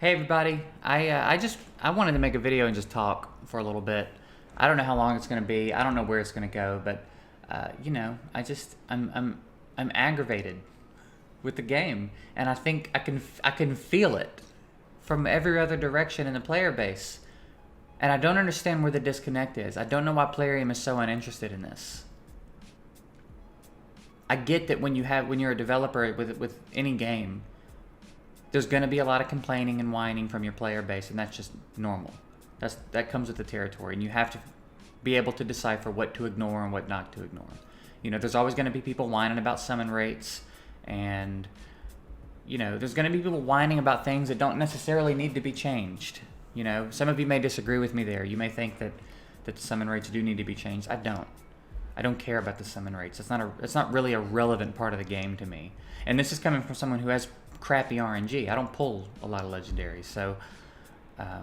Hey everybody, I wanted to make a video and just talk for a little bit. I don't know how long it's gonna be. I don't know where it's gonna go, but I'm aggravated with the game, and I think I can feel it from every other direction in the player base, and I don't understand where the disconnect is. I don't know why Plarium is so uninterested in this. I get that when you're a developer with any game, there's going to be a lot of complaining and whining from your player base, and that's just normal. That comes with the territory, and you have to be able to decipher what to ignore and what not to ignore. There's always going to be people whining about summon rates, and there's going to be people whining about things that don't necessarily need to be changed. Some of you may disagree with me there. You may think that the summon rates do need to be changed. I don't care about the summon rates. It's not really a relevant part of the game to me. And this is coming from someone who has crappy RNG. I don't pull a lot of legendaries, so I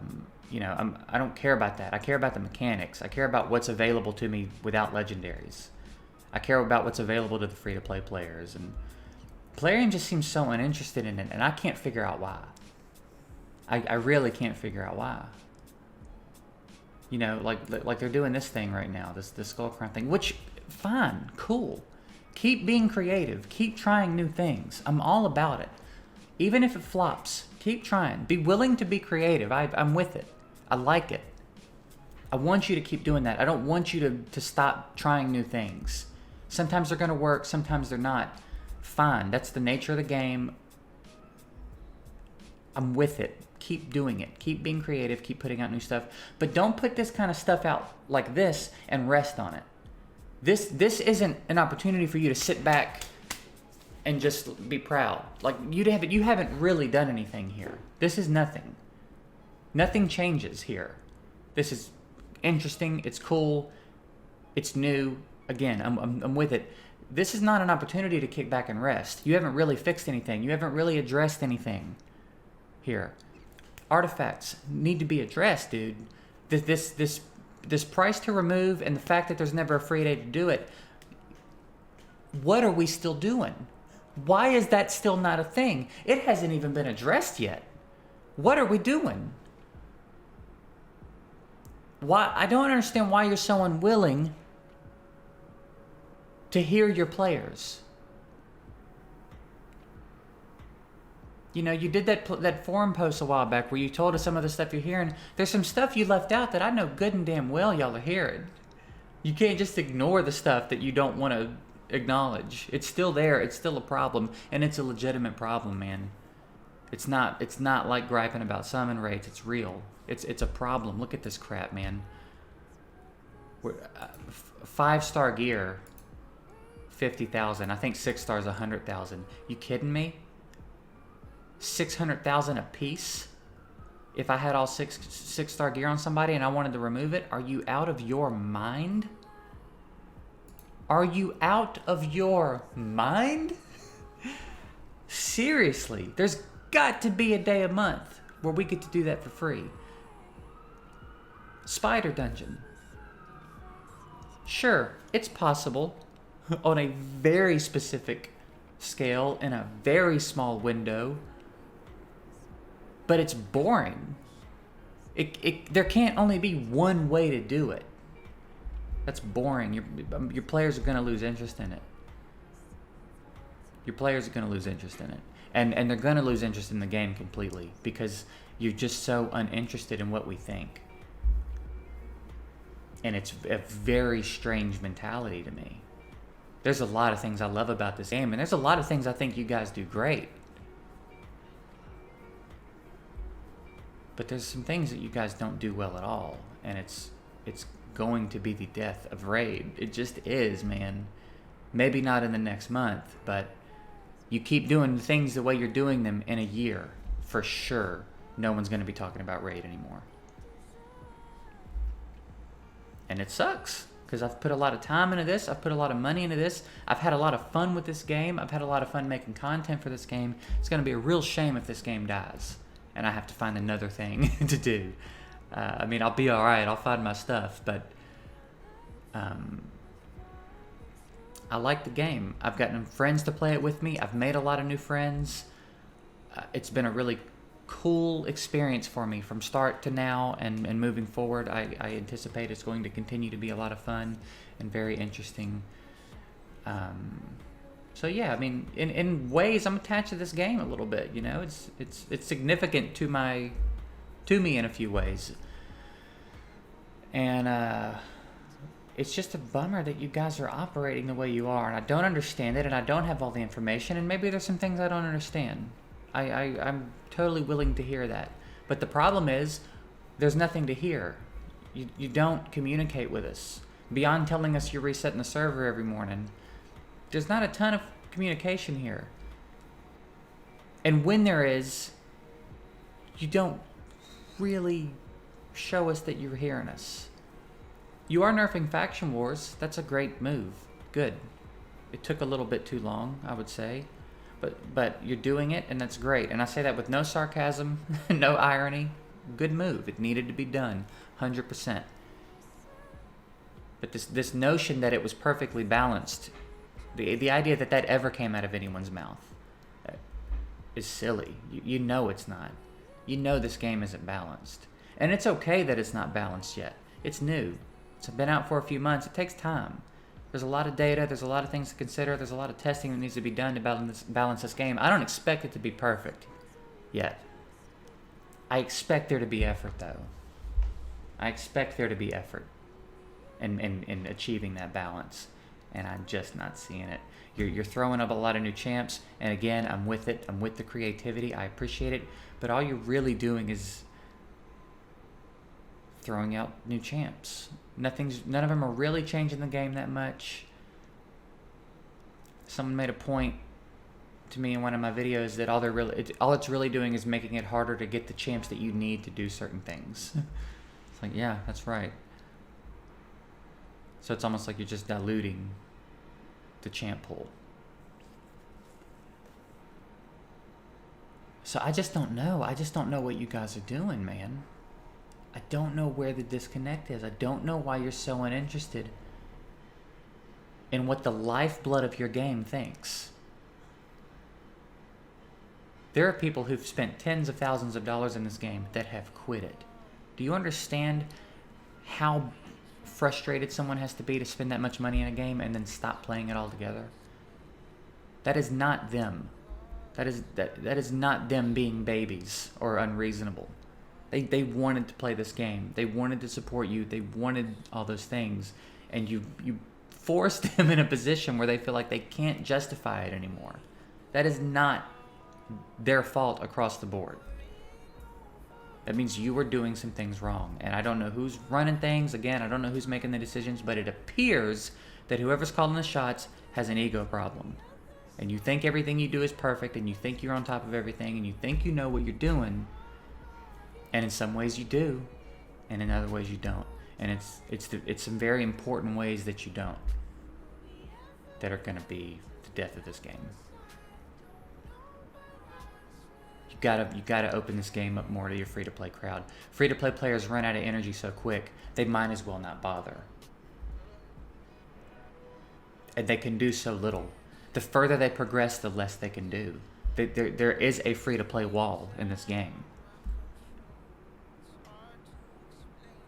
don't care about that. I care about the mechanics. I care about what's available to me without legendaries. I care about what's available to the free-to-play players, and Plarium just seems so uninterested in it, and I can't figure out why. I really can't figure out why. Like they're doing this thing right now, this skull crown thing, which, fine, cool. Keep being creative. Keep trying new things. I'm all about it. Even if it flops, keep trying. Be willing to be creative. I'm with it. I like it. I want you to keep doing that. I don't want you to stop trying new things. Sometimes they're going to work, sometimes they're not. Fine. That's the nature of the game. I'm with it. Keep doing it. Keep being creative. Keep putting out new stuff. But don't put this kind of stuff out like this and rest on it. This isn't an opportunity for you to sit back and just be proud. Like, you haven't really done anything here. This is nothing. Nothing changes here. This is interesting. It's cool. It's new. Again, I'm with it. This is not an opportunity to kick back and rest. You haven't really fixed anything. You haven't really addressed anything here. Artifacts need to be addressed, dude. This price to remove and the fact that there's never a free day to do it. What are we still doing? Why is that still not a thing? It hasn't even been addressed yet. What are we doing? Why? I don't understand why you're so unwilling to hear your players. You did that forum post a while back where you told us some of the stuff you're hearing. There's some stuff you left out that I know good and damn well y'all are hearing. You can't just ignore the stuff that you don't want to acknowledge. It's still there. It's still a problem, and it's a legitimate problem, man. It's not like griping about summon rates. It's real. It's a problem. Look at this crap, man. 5-star gear, 50,000. I think 6 stars, 100,000. You kidding me? 600,000 a piece? If I had all 6-star gear on somebody and I wanted to remove it, are you out of your mind? Are you out of your mind? Seriously, there's got to be a day a month where we get to do that for free. Spider Dungeon. Sure, it's possible on a very specific scale in a very small window, but it's boring. There can't only be one way to do it. That's boring. Your players are going to lose interest in it. Your players are going to lose interest in it. And they're going to lose interest in the game completely because you're just so uninterested in what we think. And it's a very strange mentality to me. There's a lot of things I love about this game, and there's a lot of things I think you guys do great. But there's some things that you guys don't do well at all, and it's going to be the death of Raid. It just is, man. Maybe not in the next month, but you keep doing things the way you're doing them in a year, for sure, no one's going to be talking about Raid anymore. And it sucks, because I've put a lot of time into this, I've put a lot of money into this, I've had a lot of fun with this game, I've had a lot of fun making content for this game. It's going to be a real shame if this game dies, and I have to find another thing to do. I mean, I'll be alright, I'll find my stuff, but I like the game. I've gotten friends to play it with me. I've made a lot of new friends. It's been a really cool experience for me from start to now and moving forward. I anticipate it's going to continue to be a lot of fun and very interesting. So yeah, I mean, in ways I'm attached to this game a little bit. You know, it's significant to me in a few ways, and it's just a bummer that you guys are operating the way you are, and I don't understand it, and I don't have all the information, and maybe there's some things I don't understand. I'm totally willing to hear that, but the problem is there's nothing to hear. You don't communicate with us beyond telling us you're resetting the server every morning. There's not a ton of communication here. And when there is, you don't really show us that you're hearing us. You are nerfing faction wars. That's a great move. Good. It took a little bit too long, I would say. But you're doing it, and that's great. And I say that with no sarcasm, no irony. Good move. It needed to be done, 100%. But this notion that it was perfectly balanced, the idea that ever came out of anyone's mouth is silly. You know it's not. You know this game isn't balanced. And it's okay that it's not balanced yet. It's new. It's been out for a few months. It takes time. There's a lot of data. There's a lot of things to consider. There's a lot of testing that needs to be done to balance this game. I don't expect it to be perfect yet. I expect there to be effort, though. I expect there to be effort in achieving that balance. And I'm just not seeing it. You're throwing up a lot of new champs, and again, I'm with it. I'm with the creativity. I appreciate it. But all you're really doing is throwing out new champs. None of them are really changing the game that much. Someone made a point to me in one of my videos that all it's really doing is making it harder to get the champs that you need to do certain things. It's like, yeah, that's right. So it's almost like you're just diluting the champ pool. So I just don't know. I just don't know what you guys are doing, man. I don't know where the disconnect is. I don't know why you're so uninterested in what the lifeblood of your game thinks. There are people who've spent tens of thousands of dollars in this game that have quit it. Do you understand how frustrated someone has to be to spend that much money in a game and then stop playing it altogether? That is not them. That is not them being babies or unreasonable. They wanted to play this game. They wanted to support you. They wanted all those things. And you forced them in a position where they feel like they can't justify it anymore. That is not their fault across the board. That means you were doing some things wrong. And I don't know who's running things. Again, I don't know who's making the decisions. But it appears that whoever's calling the shots has an ego problem. And you think everything you do is perfect. And you think you're on top of everything. And you think you know what you're doing. And in some ways you do, and in other ways you don't. And it's some very important ways that you don't that are going to be the death of this game. You gotta open this game up more to your free-to-play crowd. Free-to-play players run out of energy so quick, they might as well not bother. And they can do so little. The further they progress, the less they can do. There is a free-to-play wall in this game.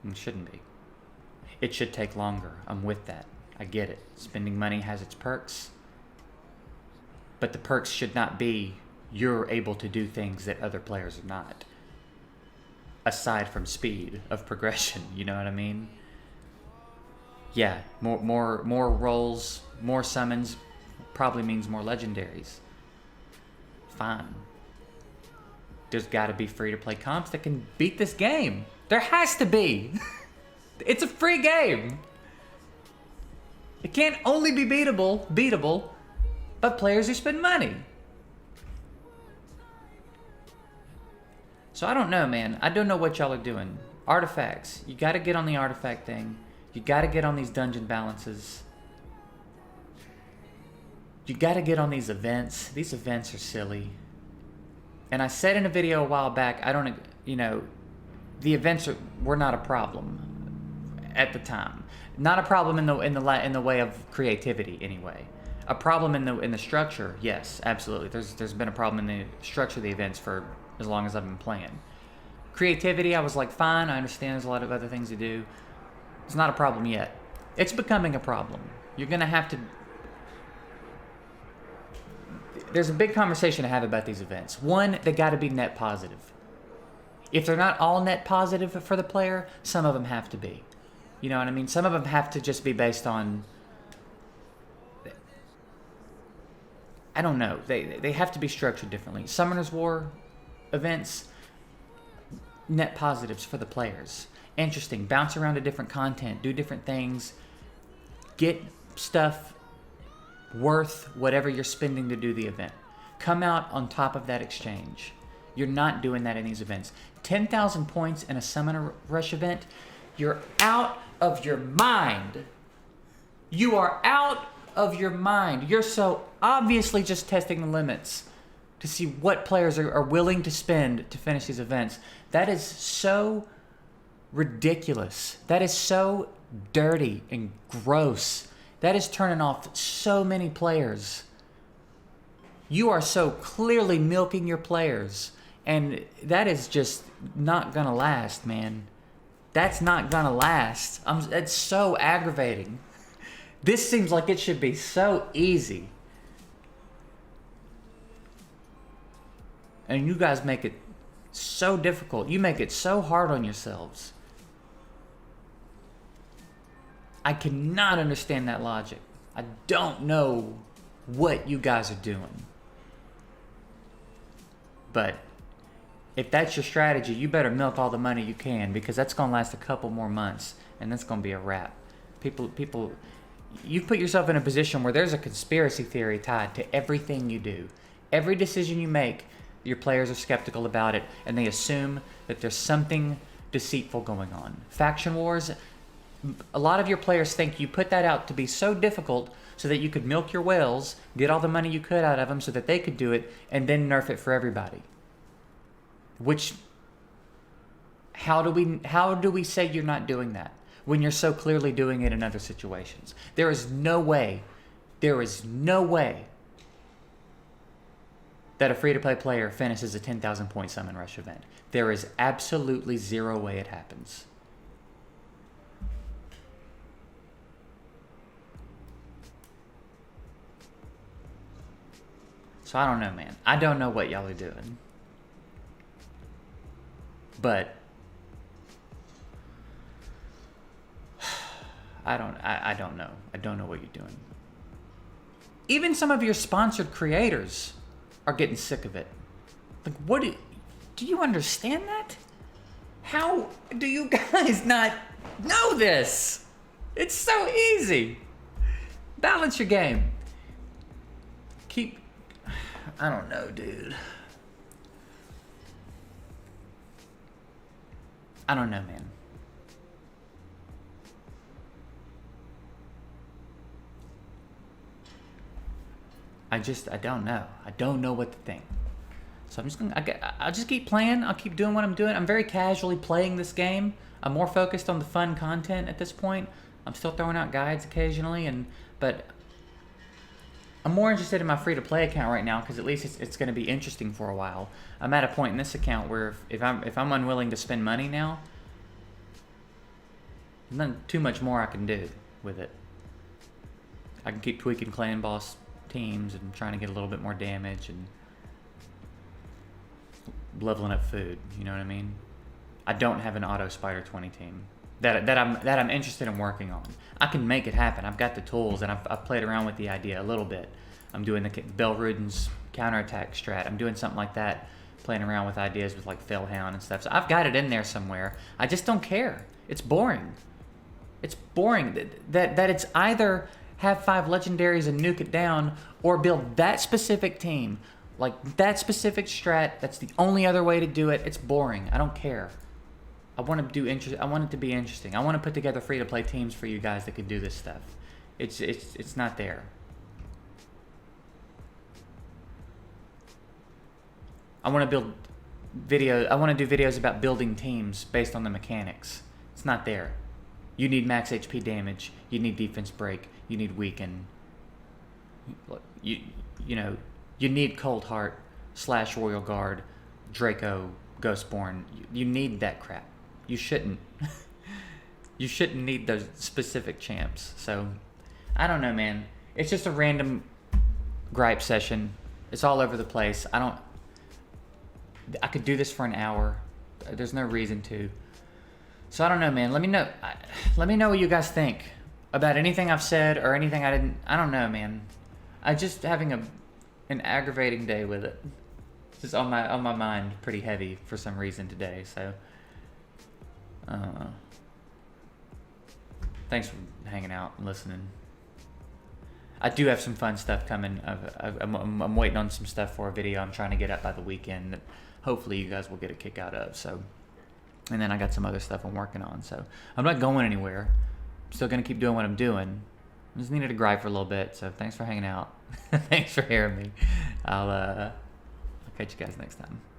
It shouldn't be. It should take longer. I'm with that. I get it. Spending money has its perks. But the perks should not be you're able to do things that other players are not. Aside from speed of progression, you know what I mean? Yeah, more rolls, more summons probably means more legendaries. Fine. There's got to be free-to-play comps that can beat this game. There has to be. It's a free game. It can't only be beatable by players who spend money. So I don't know, man. I don't know what y'all are doing. Artifacts. You got to get on the artifact thing. You got to get on these dungeon balances. You got to get on these events. These events are silly. And I said in a video a while back, the events were not a problem at the time. Not a problem in the way of creativity anyway. A problem in the structure, yes, absolutely. There's been a problem in the structure of the events for as long as I've been playing. Creativity, I was like, fine, I understand there's a lot of other things to do. It's not a problem yet. It's becoming a problem. You're going to have to... There's a big conversation to have about these events. One, they got to be net positive. If they're not all net positive for the player, some of them have to be. You know what I mean? Some of them have to just be based on... I don't know. They have to be structured differently. Summoner's War events, net positives for the players. Interesting. Bounce around to different content. Do different things. Get stuff worth whatever you're spending to do the event. Come out on top of that exchange. You're not doing that in these events. 10,000 points in a Summoner Rush event, you're out of your mind. You are out of your mind. You're so obviously just testing the limits to see what players are willing to spend to finish these events. That is so ridiculous. That is so dirty and gross. That is turning off so many players. You are so clearly milking your players, and that is just not gonna last, man. That's not gonna last. It's so aggravating. This seems like it should be so easy. And you guys make it so difficult. You make it so hard on yourselves. I cannot understand that logic. I don't know what you guys are doing. But if that's your strategy, you better milk all the money you can, because that's going to last a couple more months, and that's going to be a wrap. People, you've put yourself in a position where there's a conspiracy theory tied to everything you do. Every decision you make, your players are skeptical about it, and they assume that there's something deceitful going on. Faction wars, a lot of your players think you put that out to be so difficult so that you could milk your whales, get all the money you could out of them so that they could do it, and then nerf it for everybody. Which, how do we say you're not doing that when you're so clearly doing it in other situations? There is no way that a free-to-play player finishes a 10,000 point Summon Rush event. There is absolutely zero way it happens. So I don't know, man. I don't know what y'all are doing. But I don't know. I don't know what you're doing. Even some of your sponsored creators are getting sick of it. Like, what do you understand that? How do you guys not know this? It's so easy. Balance your game. I don't know, dude. I don't know, man. I don't know. I don't know what to think. So I'll just keep playing. I'll keep doing what I'm doing. I'm very casually playing this game. I'm more focused on the fun content at this point. I'm still throwing out guides occasionally, but I'm more interested in my free-to-play account right now, because at least it's going to be interesting for a while. I'm at a point in this account where if I'm unwilling to spend money now, there's not too much more I can do with it. I can keep tweaking clan boss teams and trying to get a little bit more damage and leveling up food. You know what I mean? I don't have an auto Spider 20 team that I'm interested in working on. I can make it happen. I've got the tools, and I've played around with the idea a little bit. I'm doing the Belruden's counterattack strat. I'm doing something like that, playing around with ideas with like Fellhound and stuff. So I've got it in there somewhere. I just don't care. It's boring. It's boring that it's either have 5 legendaries and nuke it down, or build that specific team, like that specific strat. That's the only other way to do it. It's boring. I don't care. I want it to be interesting. I want to put together free-to-play teams for you guys that could do this stuff. It's not there. I want to do videos about building teams based on the mechanics. It's not there. You need max HP damage. You need defense break. You need weaken. You need Cold Heart / Royal Guard. Draco, Ghostborn. You need that crap. You shouldn't. You shouldn't need those specific champs. So, I don't know, man. It's just a random gripe session. It's all over the place. I could do this for an hour. There's no reason to. So I don't know, man. Let me know. Let me know what you guys think about anything I've said or anything I didn't. I don't know, man. I'm just having an aggravating day with it. It's just on my mind, pretty heavy for some reason today. So, thanks for hanging out and listening. I do have some fun stuff coming. I'm waiting on some stuff for a video I'm trying to get up by the weekend that hopefully you guys will get a kick out of. So, and then I got some other stuff I'm working on. So I'm not going anywhere. I'm still gonna keep doing what I'm doing. I just needed to gripe for a little bit. So thanks for hanging out. Thanks for hearing me. I'll catch you guys next time.